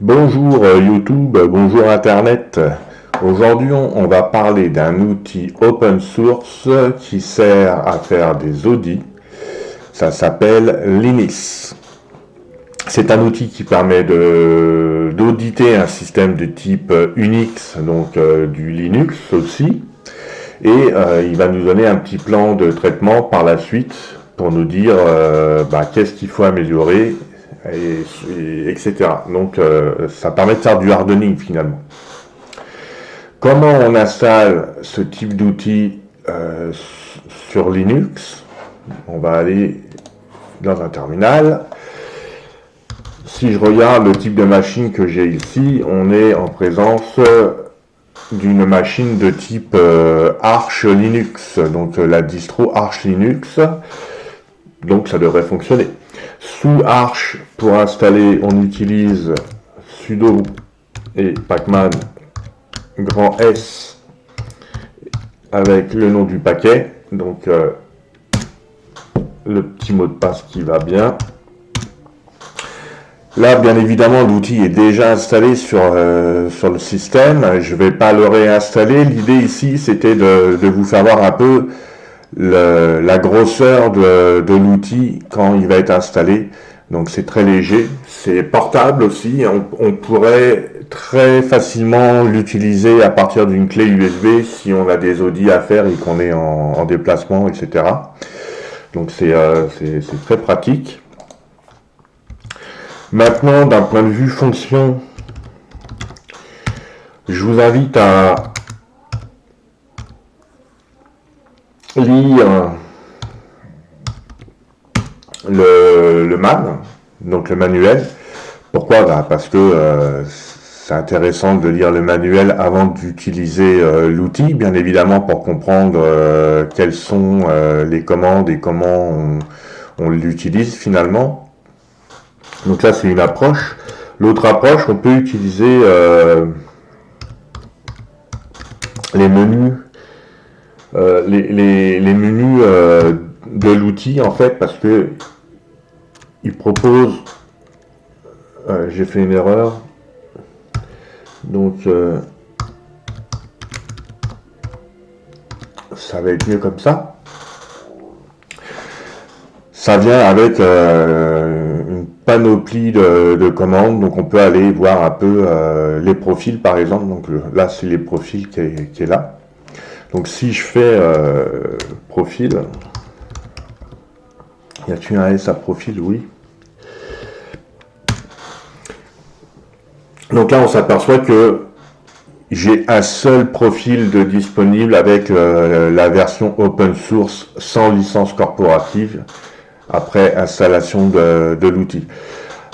Bonjour YouTube, bonjour Internet. Aujourd'hui, on va parler d'un outil open source qui sert à faire des audits. Ça s'appelle Linis. C'est un outil qui permet d'auditer un système de type Unix, donc du Linux aussi. Et il va nous donner un petit plan de traitement par la suite pour nous dire qu'est-ce qu'il faut améliorer, etc. Donc ça permet de faire du hardening finalement. Comment on installe ce type d'outil sur Linux? On va aller dans un terminal. Si je regarde le type de machine que j'ai ici, on est en présence d'une machine de type Arch Linux, donc la distro Arch Linux, donc ça devrait fonctionner. Sous Arch, pour installer, on utilise sudo et pacman grand S avec le nom du paquet, donc le petit mot de passe qui va bien. Là, bien évidemment, l'outil est déjà installé sur le système. Je ne vais pas le réinstaller. L'idée ici, c'était de vous faire voir un peu la grosseur de l'outil quand il va être installé. Donc c'est très léger. C'est portable aussi. On pourrait très facilement l'utiliser à partir d'une clé USB si on a des audits à faire et qu'on est en déplacement, etc. Donc c'est très pratique. Maintenant, d'un point de vue fonction, je vous invite à lire le MAN, donc le manuel. Pourquoi? Parce que c'est intéressant de lire le manuel avant d'utiliser l'outil, bien évidemment, pour comprendre quelles sont les commandes et comment on l'utilise finalement. Donc là, c'est une approche. L'autre approche, on peut utiliser les menus, les menus de l'outil en fait, parce que il propose. J'ai fait une erreur. Donc ça va être mieux comme ça. Ça vient avec une panoplie de commandes, donc on peut aller voir un peu les profils par exemple. Donc là c'est les profils qui est là. Donc si je fais profil, y a-t-il un S à profil? Oui. Donc là on s'aperçoit que j'ai un seul profil de disponible avec la version open source sans licence corporative après installation de l'outil.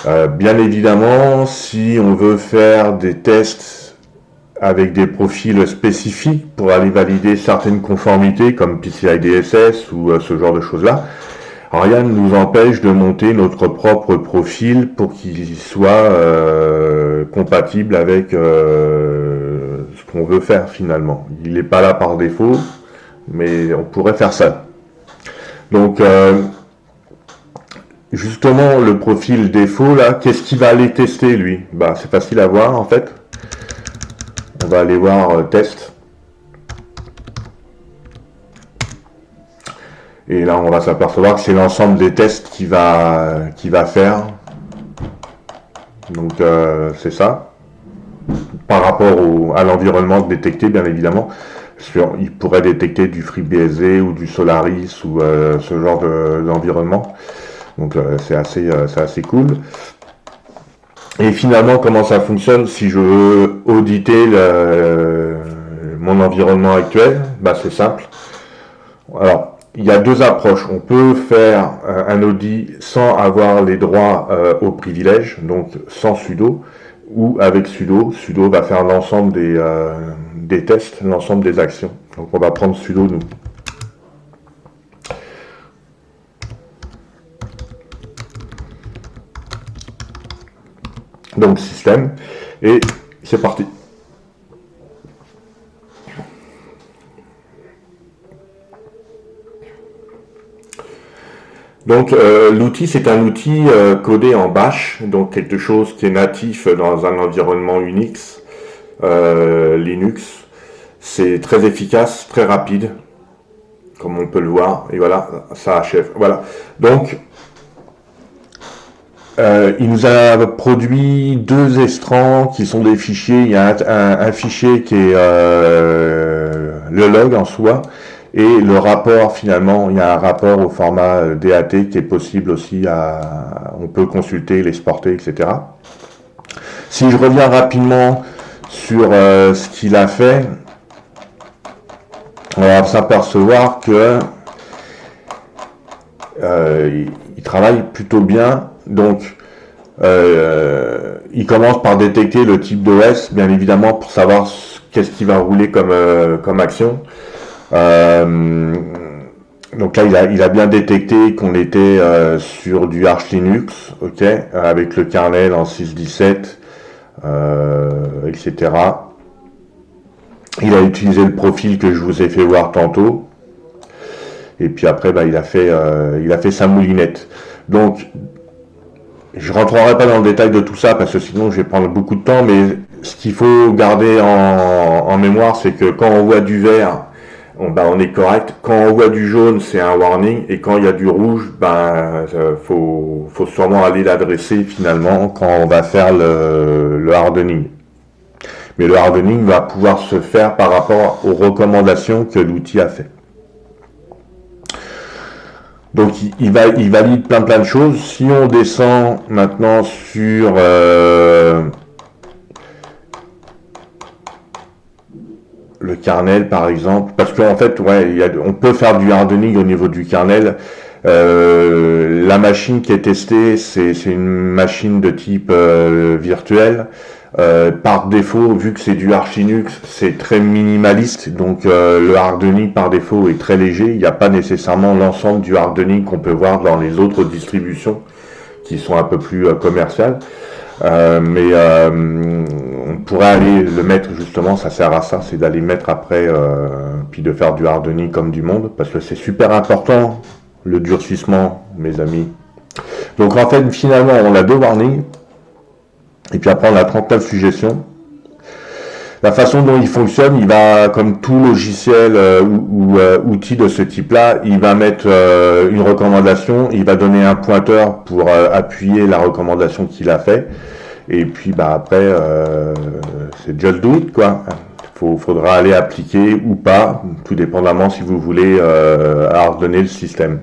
Bien évidemment, si on veut faire des tests avec des profils spécifiques pour aller valider certaines conformités comme PCI DSS ou ce genre de choses-là, rien ne nous empêche de monter notre propre profil pour qu'il soit compatible avec ce qu'on veut faire finalement. Il n'est pas là par défaut, mais on pourrait faire ça. Donc justement, le profil défaut, là, qu'est-ce qu'il va aller tester, lui? C'est facile à voir, en fait. On va aller voir test. Et là, on va s'apercevoir que c'est l'ensemble des tests qu'il va faire. Donc, c'est ça. Par rapport à l'environnement détecté, bien évidemment. Il pourrait détecter du FreeBSD ou du Solaris ou ce genre d'environnement. Donc c'est assez cool. Et finalement, comment ça fonctionne si je veux auditer mon environnement actuel? C'est simple. Alors, il y a deux approches. On peut faire un audit sans avoir les droits aux privilèges, donc sans sudo, ou avec sudo. Sudo va faire l'ensemble des tests, l'ensemble des actions. Donc on va prendre sudo nous. Donc système, et c'est parti. Donc l'outil, c'est un outil codé en Bash, donc quelque chose qui est natif dans un environnement Unix, Linux. C'est très efficace, très rapide, comme on peut le voir. Et voilà, ça achève. Voilà. Donc il nous a produit 2 extrants qui sont des fichiers. Il y a un fichier qui est le log en soi, et le rapport, finalement, il y a un rapport au format DAT qui est possible aussi on peut consulter, l'exporter, etc. Si je reviens rapidement sur ce qu'il a fait, on va s'apercevoir que il travaille plutôt bien. Donc il commence par détecter le type d'OS, bien évidemment, pour savoir qu'est-ce qui va rouler comme action. Donc là, il a bien détecté qu'on était sur du Arch Linux, ok, avec le kernel en 6.17, etc. Il a utilisé le profil que je vous ai fait voir tantôt. Et puis après, il a fait sa moulinette. Donc, je rentrerai pas dans le détail de tout ça parce que sinon je vais prendre beaucoup de temps, mais ce qu'il faut garder en mémoire, c'est que quand on voit du vert, on est correct. Quand on voit du jaune, c'est un warning, et quand il y a du rouge, faut sûrement aller l'adresser finalement quand on va faire le hardening. Mais le hardening va pouvoir se faire par rapport aux recommandations que l'outil a fait. Donc il valide plein de choses. Si on descend maintenant sur le kernel par exemple, parce qu'en fait on peut faire du hardening au niveau du kernel. La machine qui est testée, c'est une machine de type virtuel. Par défaut, vu que c'est du Arch Linux, c'est très minimaliste, donc le hardening par défaut est très léger. Il n'y a pas nécessairement l'ensemble du hardening qu'on peut voir dans les autres distributions qui sont un peu plus commerciales. Mais on pourrait aller le mettre, justement, ça sert à ça, c'est d'aller mettre après, puis de faire du hardening comme du monde, parce que c'est super important, le durcissement, mes amis. Donc en fait, finalement, on a 2 warnings. Et puis après, on a 39 suggestions. La façon dont il fonctionne, il va, comme tout logiciel ou outil de ce type-là, il va mettre une recommandation, il va donner un pointeur pour appuyer la recommandation qu'il a fait. Et puis après, c'est just do it, quoi. Faudra aller appliquer ou pas, tout dépendamment si vous voulez hardener le système.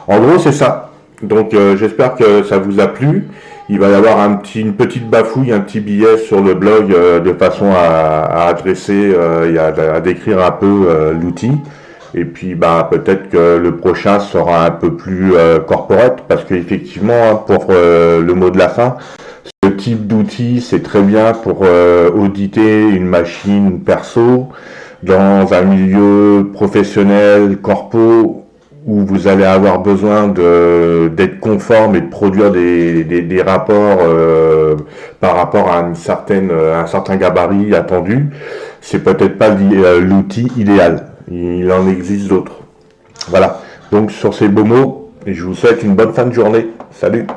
En gros, c'est ça. Donc j'espère que ça vous a plu. Il va y avoir une petite bafouille, un petit billet sur le blog de façon à adresser et à décrire un peu l'outil. Et puis peut-être que le prochain sera un peu plus corporate, parce qu'effectivement, pour le mot de la fin, ce type d'outil, c'est très bien pour auditer une machine perso dans un milieu professionnel, corpo, où vous allez avoir besoin d'être conforme et de produire des rapports par rapport à un certain gabarit attendu. C'est peut-être pas l'outil idéal. Il en existe d'autres. Voilà. Donc sur ces beaux mots, je vous souhaite une bonne fin de journée. Salut!